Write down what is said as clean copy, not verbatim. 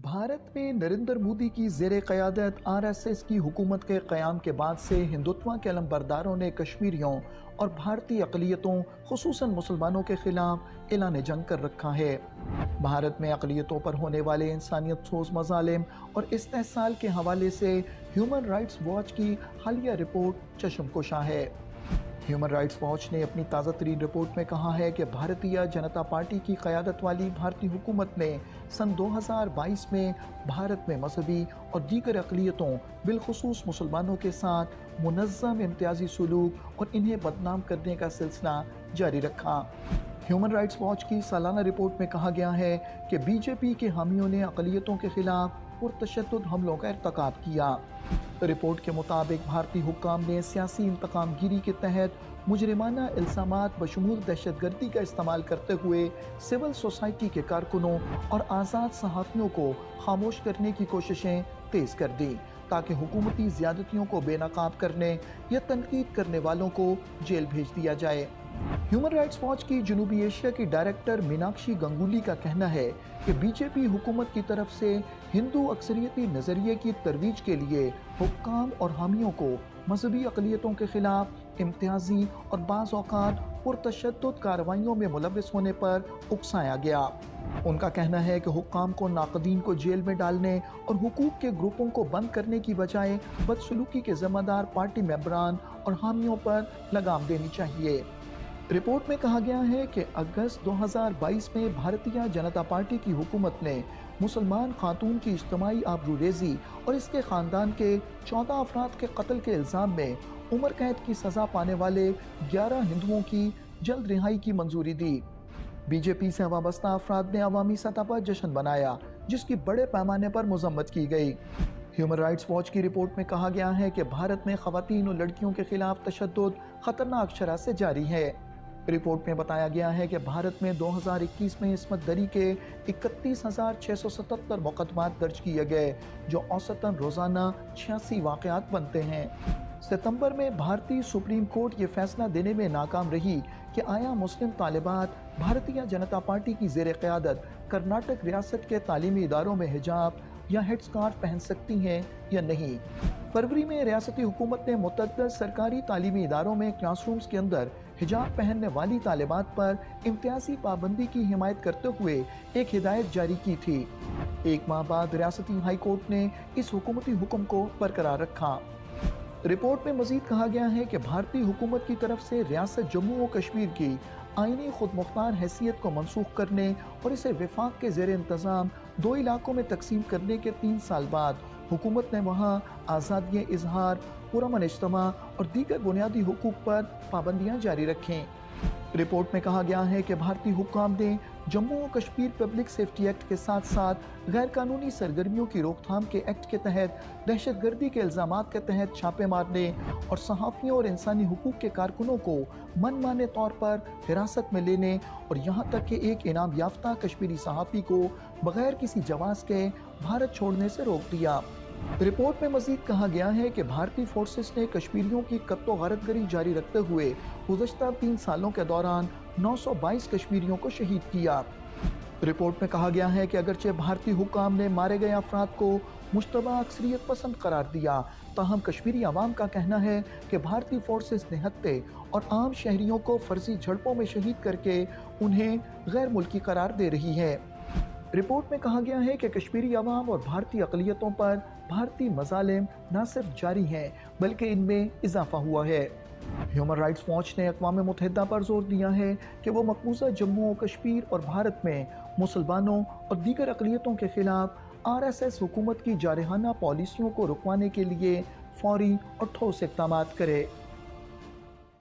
भारत में नरेंद्र मोदी की ज़ेर क़यादत आरएसएस की हुकूमत के क़याम के बाद से हिंदुत्व के अलमबरदारों ने कश्मीरियों और भारतीय अक़लियतों ख़ुसूसन मुसलमानों के ख़िलाफ़ ऐलान जंग कर रखा है। भारत में अक़लियतों पर होने वाले इंसानियत सोज़ मज़ालिम और इस्तेहसाल के हवाले से ह्यूमन राइट्स वॉच की हालिया रिपोर्ट चश्मकुशा है। ह्यूमन राइट्स वॉच ने अपनी ताज़ा तरीन रिपोर्ट में कहा है कि भारतीय जनता पार्टी की क़यादत वाली भारतीय हुकूमत ने सन 2022 में भारत में मजहबी और दीगर अक़लियतों बिलखुसूस मुसलमानों के साथ मुनज़्ज़म इम्तियाजी सलूक और इन्हें बदनाम करने का सिलसिला जारी रखा। ह्यूमन राइट्स वॉच की सालाना रिपोर्ट में कहा गया है कि बीजेपी के हामियों ने अक़लियतों के ख़िलाफ़ पुरतशद्दुद हमलों का इर्तिकाब किया। रिपोर्ट के मुताबिक भारतीय हुक्काम ने सियासी इंतकाम गिरी के तहत मुजरिमाना इल्ज़ामात बशमूल दहशतगर्दी का इस्तेमाल करते हुए सिविल सोसाइटी के कारकुनों और आज़ाद सहाफ़ियों को खामोश करने की कोशिशें तेज़ कर दी ताकि हुकूमती ज़्यादतियों को बेनकाब करने या तनकीद करने वालों को जेल भेज दिया जाए। ह्यूमन राइट्स वॉच की जनूबी एशिया की डायरेक्टर मीनाक्षी गंगुली का कहना है कि बीजेपी हुकूमत की तरफ से हिंदू अक्सरियती नज़रिए की तरवीज के लिए हुक्काम और हामियों को मजहबी अक़लियतों के ख़िलाफ़ इम्तियाजी और बाज़ औक़ात पुरतशद्दुद कार्रवाइयों में मुलव्वस होने पर उकसाया गया। उनका कहना है कि हुक्काम को नाक़दीन को जेल में डालने और हुकूक के ग्रुपों को बंद करने की बजाय बदसलूकी के ज़िम्मेदार पार्टी मेंबरान और हामियों पर लगाम देनी चाहिए। रिपोर्ट में कहा गया है कि अगस्त 2022 में भारतीय जनता पार्टी की हुकूमत ने मुसलमान खातून की इज्तिमाई आबरूरेज़ी और इसके ख़ानदान के 14 अफराद के कत्ल के इल्ज़ाम में उम्र कैद की सज़ा पाने वाले 11 हिंदुओं की जल्द रिहाई की मंजूरी दी। बीजेपी से वाबस्ता अफराद ने अवामी सतह पर जश्न मनाया जिसकी बड़े पैमाने पर मजम्मत की गई। ह्यूमन राइट्स वॉच की रिपोर्ट में कहा गया है कि भारत में ख़वातीन और लड़कियों के खिलाफ तशद्दुद ख़तरनाक शरह से जारी है। रिपोर्ट में बताया गया है कि भारत में 2021 में इस्मत दरी के 31,677 मुकदमात दर्ज किए गए जो औसतन रोज़ाना 86 वाक़यात बनते हैं। सितंबर में भारतीय सुप्रीम कोर्ट ये फैसला देने में नाकाम रही कि आया मुस्लिम तालिबात भारतीय जनता पार्टी की ज़ेर क़यादत कर्नाटक रियासत के तालीमी इदारों में हिजाब या हेड स्कार्फ पहन सकती हैं या नहीं। फरवरी में रियासती हुकूमत ने मुतअद्दिद सरकारी तालीमी इदारों में क्लासरूम्स के अंदर हिजाब पहनने वाली तालिबात पर इम्तियाजी पाबंदी की हिमायत करते हुए एक हिदायत जारी की थी। एक माह बाद रियासती हाई कोर्ट ने इस हुकूमती हुक्म को बरकरार रखा। रिपोर्ट में मजीद कहा गया है कि भारतीय हुकूमत की तरफ से रियासत जम्मू और कश्मीर की आईनी खुद मुख्तार हैसियत को मनसूख करने और इसे विफाक के ज़ेर इंतज़ाम 2 इलाकों में तकसीम करने के 3 साल बाद हुकूमत ने वहाँ आज़ादी इजहार, पुरअमन इज्तिमा और दीगर बुनियादी हुकूक पर पाबंदियाँ जारी रखें। रिपोर्ट में कहा गया है कि भारतीय हुक्काम ने जम्मू और कश्मीर पब्लिक सेफ्टी एक्ट के साथ साथ गैर कानूनी सरगर्मियों की रोकथाम के एक्ट के तहत दहशतगर्दी के इल्ज़ामात के तहत छापे मारने और सहाफ़ियों और इंसानी हुकूक के कारकुनों को मनमाने तौर पर हिरासत में लेने और यहाँ तक कि एक इनाम याफ्ता कश्मीरी सहाफ़ी को बगैर किसी जवाज़ के भारत छोड़ने से रोक दिया। रिपोर्ट में मजीद कहा गया है कि भारतीय फोर्सेस ने कश्मीरियों की कत्तो गारतगरी जारी रखते हुए गुज़श्ता 3 सालों के दौरान 922 कश्मीरियों को शहीद किया। रिपोर्ट में कहा गया है कि अगरचे भारतीय हुक्काम ने मारे गए अफराद को मुश्तबा अक्सरियत पसंद करार दिया, ताहम कश्मीरी अवाम का कहना है कि भारतीय फोर्सेस निहत्ते और आम शहरियों को फर्जी झड़पों में शहीद करके उन्हें गैर मुल्की करार दे रही है। रिपोर्ट में कहा गया है कि कश्मीरी अवाम और भारतीय अक़लियतों पर भारतीय मज़ालिम न सिर्फ जारी हैं बल्कि इनमें इजाफा हुआ है। ह्यूमन राइट्स वॉच ने अक़वाम मुत्तहिदा पर जोर दिया है कि वो मक़बूज़ा जम्मू और कश्मीर और भारत में मुसलमानों और दीगर अक़लियतों के ख़िलाफ़ आरएसएस हुकूमत की जारहाना पॉलिसियों को रुकवाने के लिए फ़ौरी और ठोस इक़दामात करे।